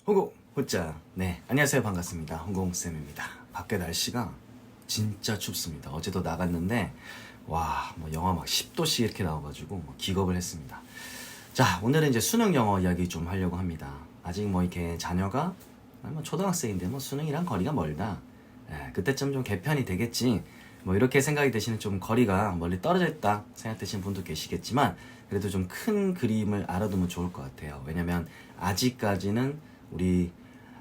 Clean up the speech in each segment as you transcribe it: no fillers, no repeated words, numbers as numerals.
홍콩 호짜. 네, 안녕하세요. 반갑습니다. 홍콩쌤입니다. 밖에 날씨가 진짜 춥습니다. 어제도 나갔는데 와, 뭐 영하 막 10도씩 이렇게 나와가지고 뭐 기겁을 했습니다. 자, 오늘은 이제 수능 영어 이야기 좀 하려고 합니다. 아직 뭐 이렇게 자녀가 뭐 초등학생인데 뭐 수능이랑 거리가 멀다. 그때쯤 좀 개편이 되겠지. 뭐 이렇게 생각이 되시는, 좀 거리가 멀리 떨어져 있다 생각되시는 분도 계시겠지만, 그래도 좀 큰 그림을 알아두면 좋을 것 같아요. 왜냐면 아직까지는 우리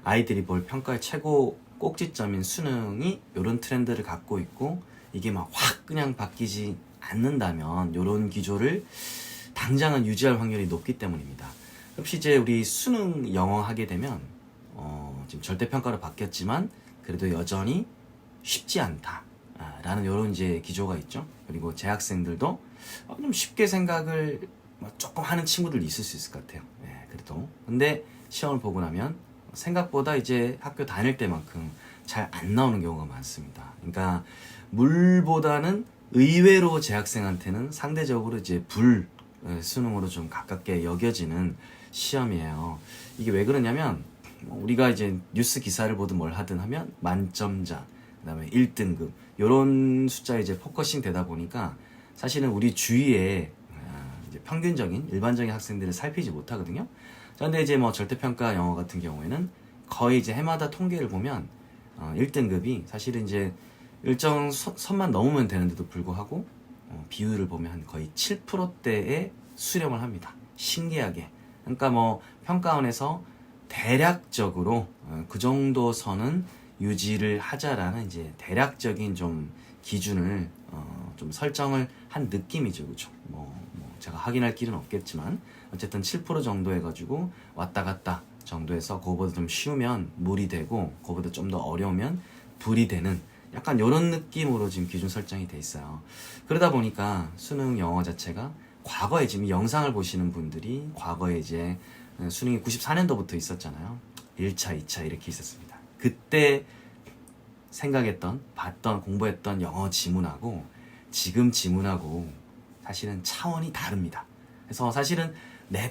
아이들이 볼 평가의 최고 꼭지점인 수능이 이런 트렌드를 갖고 있고, 이게 막 확 그냥 바뀌지 않는다면 이런 기조를 당장은 유지할 확률이 높기 때문입니다. 혹시 이제 우리 수능 영어 하게 되면 지금 절대평가로 바뀌었지만 그래도 여전히 쉽지 않다 라는 이런 이제 기조가 있죠. 그리고 재학생들도 좀 쉽게 생각을 조금 하는 친구들 있을 수 있을 것 같아요. 그래도 근데 시험을 보고 나면 생각보다 이제 학교 다닐 때만큼 잘 안 나오는 경우가 많습니다. 그러니까 물보다는 의외로 재학생한테는 상대적으로 이제 수능으로 좀 가깝게 여겨지는 시험이에요. 이게 왜 그러냐면, 우리가 이제 뉴스 기사를 보든 뭘 하든 하면 만점자, 그다음에 1등급 요런 숫자에 이제 포커싱 되다 보니까 사실은 우리 주위에 이제 평균적인 일반적인 학생들을 살피지 못하거든요. 그런데 이제 뭐 절대평가 영어 같은 경우에는 거의 이제 해마다 통계를 보면 1등급이 사실은 이제 일정 선만 넘으면 되는데도 불구하고 비율을 보면 거의 7%대의 수렴을 합니다. 신기하게. 그러니까 뭐 평가원에서 대략적으로 그 정도 선은 유지를 하자라는 이제 대략적인 좀 기준을 좀 설정을 한 느낌이죠. 그렇죠? 뭐 제가 확인할 길은 없겠지만 어쨌든 7% 정도 해가지고 왔다 갔다 정도에서 그거보다 좀 쉬우면 물이 되고 그거보다 좀 더 어려우면 불이 되는 약간 이런 느낌으로 지금 기준 설정이 돼 있어요. 그러다 보니까 수능 영어 자체가 과거에, 지금 영상을 보시는 분들이 과거에 이제 수능이 94년도부터 있었잖아요. 1차, 2차 이렇게 있었습니다. 그때 생각했던, 봤던, 공부했던 영어 지문하고 지금 지문하고 사실은 차원이 다릅니다. 그래서 사실은 나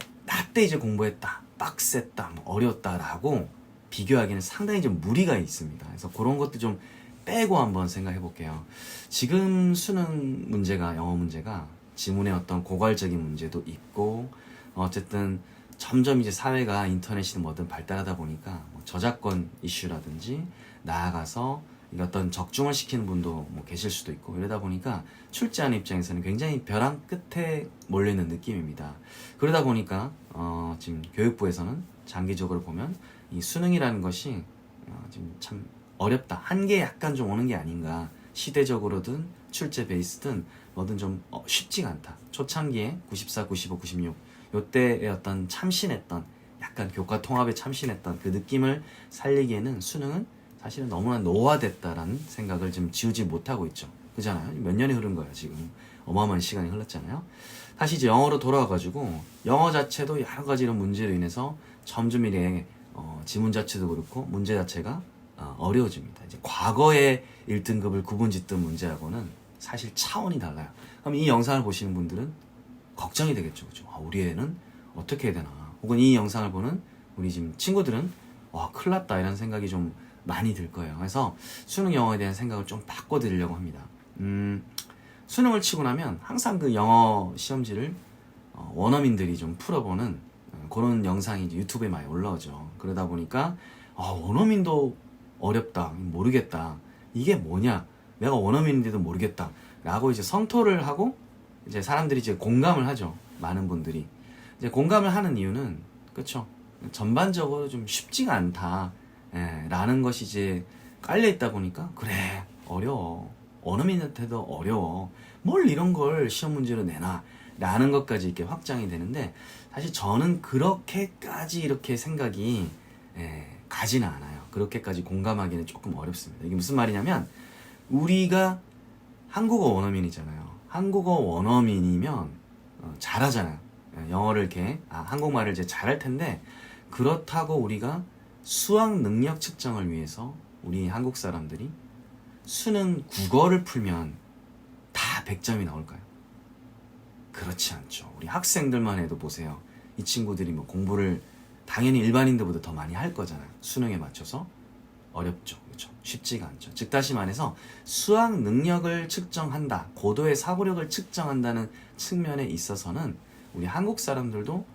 때 이제 공부했다, 빡셌다, 뭐 어려웠다라고 비교하기는 상당히 좀 무리가 있습니다. 그래서 그런 것도 좀 빼고 한번 생각해 볼게요. 지금 수능 문제가, 영어 문제가 지문의 어떤 고갈적인 문제도 있고, 어쨌든 점점 이제 사회가 인터넷이든 뭐든 발달하다 보니까 뭐 저작권 이슈라든지 나아가서 어떤 적중을 시키는 분도 뭐 계실 수도 있고, 이러다 보니까 출제하는 입장에서는 굉장히 벼랑 끝에 몰리는 느낌입니다. 그러다 보니까 지금 교육부에서는 장기적으로 보면 이 수능이라는 것이 지금 참 어렵다, 한계에 약간 좀 오는 게 아닌가, 시대적으로든 출제 베이스든 뭐든 좀 쉽지가 않다. 초창기에 94, 95, 96 요때의 어떤 참신했던, 약간 교과 통합에 참신했던 그 느낌을 살리기에는 수능은 사실은 너무나 노화됐다라는 생각을 좀 지우지 못하고 있죠. 그잖아요. 몇 년이 흐른 거예요. 지금 어마어마한 시간이 흘렀잖아요. 다시 이제 영어로 돌아와가지고 영어 자체도 여러 가지 이런 문제로 인해서 점점 이래 지문 자체도 그렇고 문제 자체가 어려워집니다. 이제 과거의 1등급을 구분짓던 문제하고는 사실 차원이 달라요. 그럼 이 영상을 보시는 분들은 걱정이 되겠죠. 그죠? 우리 애는 어떻게 해야 되나. 혹은 이 영상을 보는 우리 지금 친구들은 큰일 났다 이런 생각이 좀 많이 들 거예요. 그래서 수능 영어에 대한 생각을 좀 바꿔드리려고 합니다. 수능을 치고 나면 항상 그 영어 시험지를 원어민들이 좀 풀어보는 그런 영상이 이제 유튜브에 많이 올라오죠. 그러다 보니까 원어민도 어렵다, 모르겠다, 이게 뭐냐, 내가 원어민인데도 모르겠다 라고 이제 성토를 하고 이제 사람들이 이제 공감을 하죠. 많은 분들이 이제 공감을 하는 이유는, 그렇죠, 전반적으로 좀 쉽지가 않다 라는 것이 이제 깔려 있다 보니까, 그래 어려워, 원어민한테도 어려워, 뭘 이런 걸 시험 문제로 내나 라는 것까지 이렇게 확장이 되는데, 사실 저는 그렇게까지 이렇게 생각이 가지는 않아요. 그렇게까지 공감하기는 조금 어렵습니다. 이게 무슨 말이냐면, 우리가 한국어 원어민이잖아요. 한국어 원어민이면 잘하잖아요. 영어를 이렇게 한국말을 이제 잘할 텐데, 그렇다고 우리가 수학 능력 측정을 위해서 우리 한국 사람들이 수능 국어를 풀면 다 100점이 나올까요? 그렇지 않죠. 우리 학생들만 해도 보세요. 이 친구들이 뭐 공부를 당연히 일반인들보다 더 많이 할 거잖아요. 수능에 맞춰서. 어렵죠. 그렇죠? 쉽지가 않죠. 즉 다시 말해서 수학 능력을 측정한다. 고도의 사고력을 측정한다는 측면에 있어서는 우리 한국 사람들도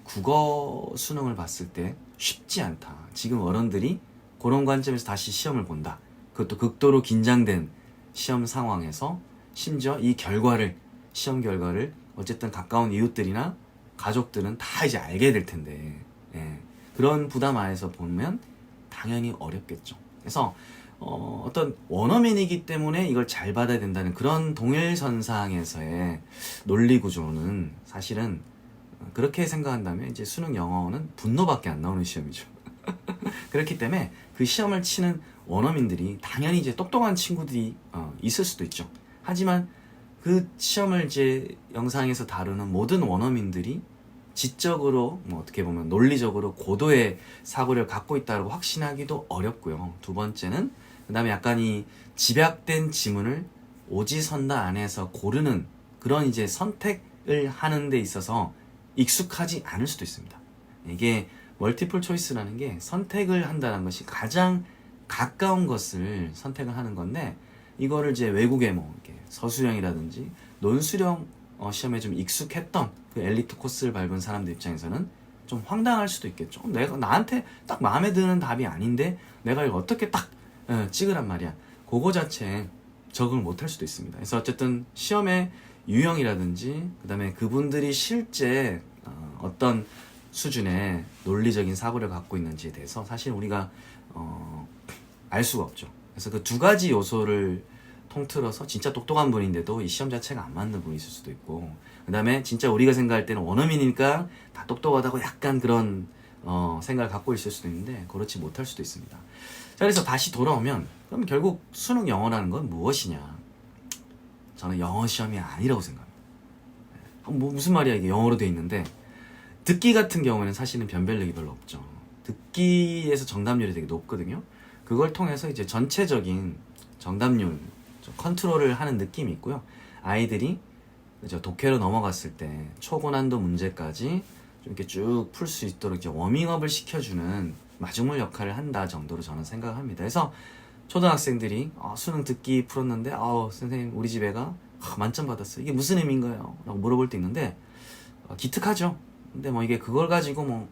국어 수능을 봤을 때 쉽지 않다. 지금 어른들이 그런 관점에서 다시 시험을 본다. 그것도 극도로 긴장된 시험 상황에서 심지어 이 결과를, 시험 결과를 어쨌든 가까운 이웃들이나 가족들은 다 이제 알게 될 텐데, 예. 그런 부담 하에서 보면 당연히 어렵겠죠. 그래서 어떤 원어민이기 때문에 이걸 잘 받아야 된다는 그런 동일선상에서의 논리 구조는 사실은 그렇게 생각한다면 이제 수능 영어는 분노밖에 안 나오는 시험이죠. 그렇기 때문에 그 시험을 치는 원어민들이 당연히 이제 똑똑한 친구들이 있을 수도 있죠. 하지만 그 시험을 이제 영상에서 다루는 모든 원어민들이 지적으로 뭐 어떻게 보면 논리적으로 고도의 사고를 갖고 있다고 확신하기도 어렵고요. 두 번째는 그 다음에 약간 이 집약된 지문을 오지선다 안에서 고르는 그런 이제 선택을 하는 데 있어서 익숙하지 않을 수도 있습니다. 이게 멀티플 초이스라는 게 선택을 한다는 것이 가장 가까운 것을 선택을 하는 건데, 이거를 이제 외국의 뭐 이렇게 서술형이라든지 논술형 시험에 좀 익숙했던 그 엘리트 코스를 밟은 사람들 입장에서는 좀 황당할 수도 있겠죠. 내가 나한테 딱 마음에 드는 답이 아닌데 내가 이걸 어떻게 딱 찍으란 말이야. 그거 자체에 적응을 못할 수도 있습니다. 그래서 어쨌든 시험의 유형이라든지 그 다음에 그분들이 실제 어떤 수준의 논리적인 사고를 갖고 있는지에 대해서 사실 우리가 알 수가 없죠. 그래서 그 두 가지 요소를 통틀어서 진짜 똑똑한 분인데도 이 시험 자체가 안 맞는 분이 있을 수도 있고, 그 다음에 진짜 우리가 생각할 때는 원어민이니까 다 똑똑하다고 약간 그런 생각을 갖고 있을 수도 있는데 그렇지 못할 수도 있습니다. 자, 그래서 다시 돌아오면 그럼 결국 수능 영어라는 건 무엇이냐? 저는 영어 시험이 아니라고 생각합니다. 뭐 무슨 말이야, 이게 영어로 돼 있는데. 듣기 같은 경우에는 사실은 변별력이 별로 없죠. 듣기에서 정답률이 되게 높거든요. 그걸 통해서 이제 전체적인 정답률 컨트롤을 하는 느낌이 있고요. 아이들이 독해로 넘어갔을 때 초고난도 문제까지 좀 이렇게 쭉 풀 수 있도록 이제 워밍업을 시켜주는 마중물 역할을 한다 정도로 저는 생각을 합니다. 그래서 초등학생들이 수능 듣기 풀었는데 선생님 우리 집 애가 만점 받았어요. 이게 무슨 의미인가요? 라고 물어볼 때 있는데 기특하죠. 근데 뭐 이게 그걸 가지고 뭐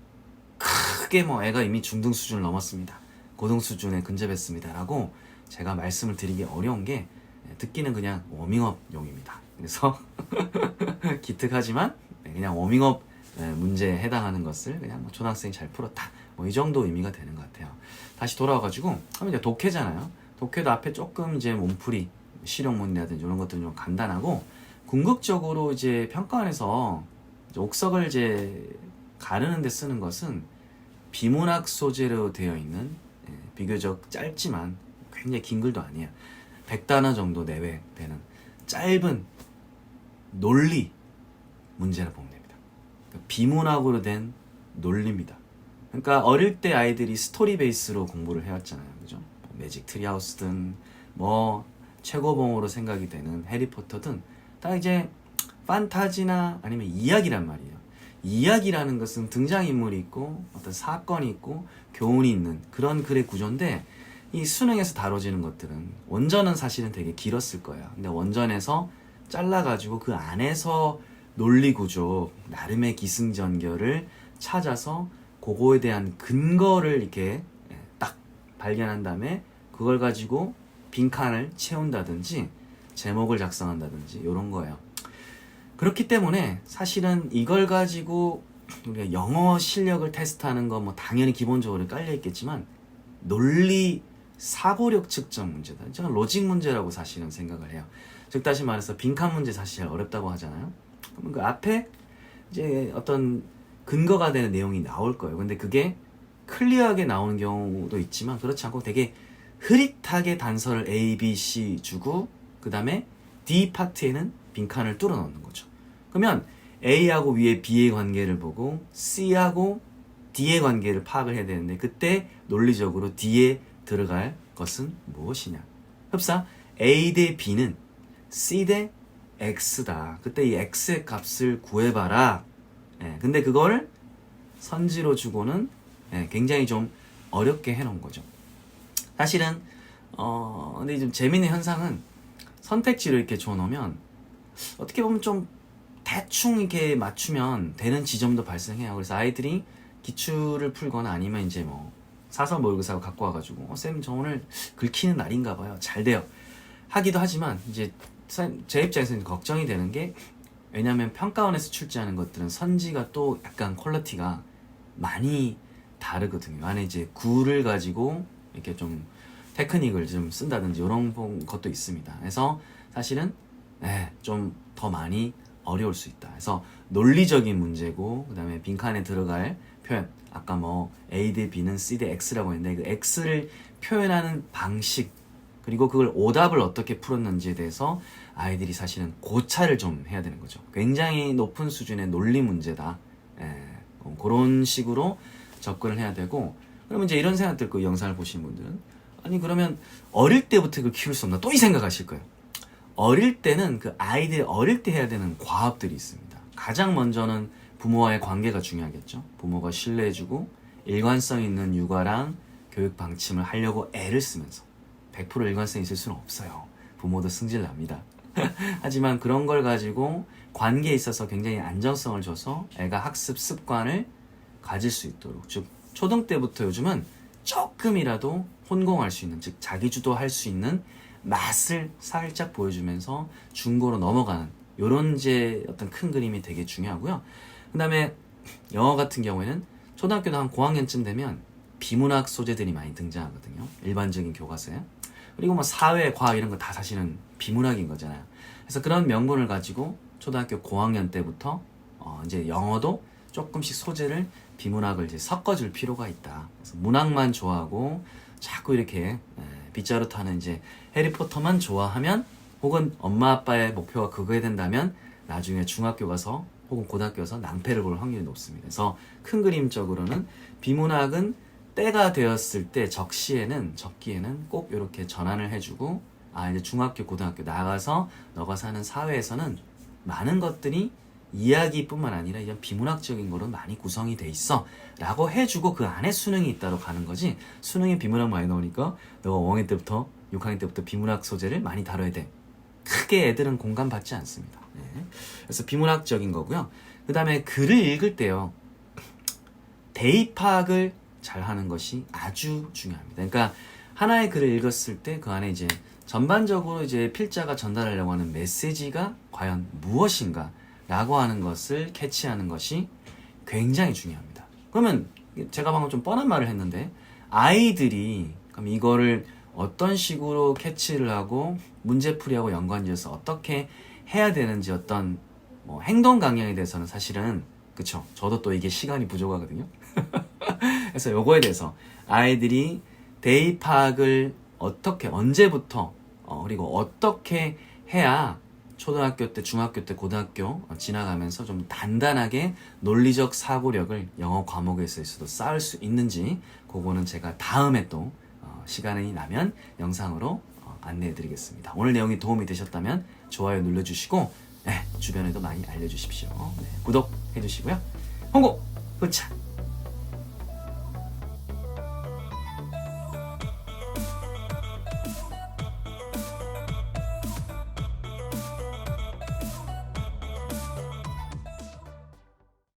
크게 뭐 애가 이미 중등 수준을 넘었습니다. 고등 수준에 근접했습니다. 라고 제가 말씀을 드리기 어려운 게, 듣기는 그냥 워밍업용입니다. 그래서 기특하지만 그냥 워밍업 문제에 해당하는 것을 그냥 뭐 초등학생이 잘 풀었다. 뭐 이 정도 의미가 되는 것 같아요. 다시 돌아와가지고 하면 이제 독해잖아요. 독해도 앞에 조금 이제 몸풀이, 실용문이라든지 이런 것들은 좀 간단하고, 궁극적으로 이제 평가원에서 옥석을 이제 가르는 데 쓰는 것은 비문학 소재로 되어 있는 비교적 짧지만 굉장히 긴 글도 아니에요. 100단어 정도 내외 되는 짧은 논리 문제라 보면 됩니다. 그러니까 비문학으로 된 논리입니다. 그러니까 어릴 때 아이들이 스토리 베이스로 공부를 해왔잖아요. 그죠? 매직 트리하우스든 뭐 최고봉으로 생각이 되는 해리포터든 다 이제 판타지나 아니면 이야기란 말이에요. 이야기라는 것은 등장인물이 있고 어떤 사건이 있고 교훈이 있는 그런 글의 구조인데, 이 수능에서 다뤄지는 것들은 원전은 사실은 되게 길었을 거예요. 근데 원전에서 잘라가지고 그 안에서 논리구조, 나름의 기승전결을 찾아서 그거에 대한 근거를 이렇게 딱 발견한 다음에 그걸 가지고 빈칸을 채운다든지 제목을 작성한다든지 이런 거예요. 그렇기 때문에 사실은 이걸 가지고 우리가 영어 실력을 테스트하는 건 뭐 당연히 기본적으로 깔려 있겠지만, 논리 사고력 측정 문제다. 저는 로직 문제라고 사실은 생각을 해요. 즉 다시 말해서 빈칸 문제 사실 어렵다고 하잖아요. 그러면 그 앞에 이제 어떤 근거가 되는 내용이 나올 거예요. 근데 그게 클리어하게 나오는 경우도 있지만 그렇지 않고 되게 흐릿하게 단서를 A, B, C 주고 그 다음에 D 파트에는 빈칸을 뚫어 넣는 거죠. 그러면 A하고 위에 B의 관계를 보고 C하고 D의 관계를 파악을 해야 되는데, 그때 논리적으로 D에 들어갈 것은 무엇이냐? 흡사 A 대 B는 C 대 X다. 그때 이 X의 값을 구해봐라. 근데 그걸 선지로 주고는 굉장히 좀 어렵게 해놓은 거죠. 사실은 근데 좀 재미있는 현상은 선택지를 이렇게 줘놓으면 어떻게 보면 좀 대충 이렇게 맞추면 되는 지점도 발생해요. 그래서 아이들이 기출을 풀거나 아니면 이제 뭐 사설 모의고사 갖고 와가지고 쌤 저 오늘 긁히는 날인가 봐요. 잘 돼요. 하기도 하지만 이제 제 입장에서는 걱정이 되는 게, 왜냐면 평가원에서 출제하는 것들은 선지가 또 약간 퀄리티가 많이 다르거든요. 안에 이제 구를 가지고 이렇게 좀 테크닉을 좀 쓴다든지 이런 것도 있습니다. 그래서 사실은 좀 더 많이 어려울 수 있다. 그래서 논리적인 문제고, 그 다음에 빈칸에 들어갈 표현, 아까 뭐 A 대 B는 C 대 X라고 했는데 그 X를 표현하는 방식, 그리고 그걸 오답을 어떻게 풀었는지에 대해서 아이들이 사실은 고찰을 좀 해야 되는 거죠. 굉장히 높은 수준의 논리 문제다. 그런 식으로 접근을 해야 되고, 그러면 이제 이런 생각 들고 영상을 보신 분들은, 아니 그러면 어릴 때부터 그걸 키울 수 없나, 또 이 생각하실 거예요. 어릴 때는 그 아이들이 어릴 때 해야 되는 과업들이 있습니다. 가장 먼저는 부모와의 관계가 중요하겠죠. 부모가 신뢰해주고 일관성 있는 육아랑 교육 방침을 하려고 애를 쓰면서, 100% 일관성 있을 수는 없어요. 부모도 승질납니다. 하지만 그런 걸 가지고 관계에 있어서 굉장히 안정성을 줘서 애가 학습 습관을 가질 수 있도록, 즉 초등 때부터 요즘은 조금이라도 혼공할 수 있는, 즉 자기주도할 수 있는 맛을 살짝 보여주면서 중고로 넘어가는 요런 이제 어떤 큰 그림이 되게 중요하고요. 그 다음에 영어 같은 경우에는 초등학교도 한 고학년쯤 되면 비문학 소재들이 많이 등장하거든요. 일반적인 교과서에. 그리고 뭐 사회, 과학 이런 거 다 사실은 비문학인 거잖아요. 그래서 그런 명분을 가지고 초등학교 고학년 때부터 이제 영어도 조금씩 소재를 비문학을 이제 섞어줄 필요가 있다. 그래서 문학만 좋아하고 자꾸 이렇게 빗자루 타는 이제 해리포터만 좋아하면, 혹은 엄마 아빠의 목표가 그거야 된다면 나중에 중학교 가서 혹은 고등학교 가서 낭패를 볼 확률이 높습니다. 그래서 큰 그림적으로는 비문학은 때가 되었을 때 적기에는 꼭 이렇게 전환을 해주고, 이제 중학교 고등학교 나가서 너가 사는 사회에서는 많은 것들이 이야기뿐만 아니라 이런 비문학적인 거로 많이 구성이 돼 있어 라고 해주고, 그 안에 수능이 있다로 가는 거지, 수능에 비문학 많이 나오니까 너가 5학년 때부터 6학년 때부터 비문학 소재를 많이 다뤄야 돼, 크게 애들은 공감받지 않습니다. 그래서 비문학적인 거고요. 그 다음에 글을 읽을 때요, 대입학을 잘 하는 것이 아주 중요합니다. 그러니까 하나의 글을 읽었을 때 그 안에 이제 전반적으로 이제 필자가 전달하려고 하는 메시지가 과연 무엇인가 라고 하는 것을 캐치하는 것이 굉장히 중요합니다. 그러면 제가 방금 좀 뻔한 말을 했는데, 아이들이 그럼 이거를 어떤 식으로 캐치를 하고 문제풀이하고 연관지어서 어떻게 해야 되는지, 어떤 뭐 행동 강령에 대해서는 사실은, 그쵸, 저도 또 이게 시간이 부족하거든요. 그래서 요거에 대해서 아이들이 대입학을 어떻게, 언제부터 그리고 어떻게 해야 초등학교 때, 중학교 때, 고등학교 지나가면서 좀 단단하게 논리적 사고력을 영어 과목에 있어서도 쌓을 수 있는지, 그거는 제가 다음에 또 시간이 나면 영상으로 안내해 드리겠습니다. 오늘 내용이 도움이 되셨다면 좋아요 눌러주시고, 주변에도 많이 알려주십시오. 구독해 주시고요. 홍보, 후차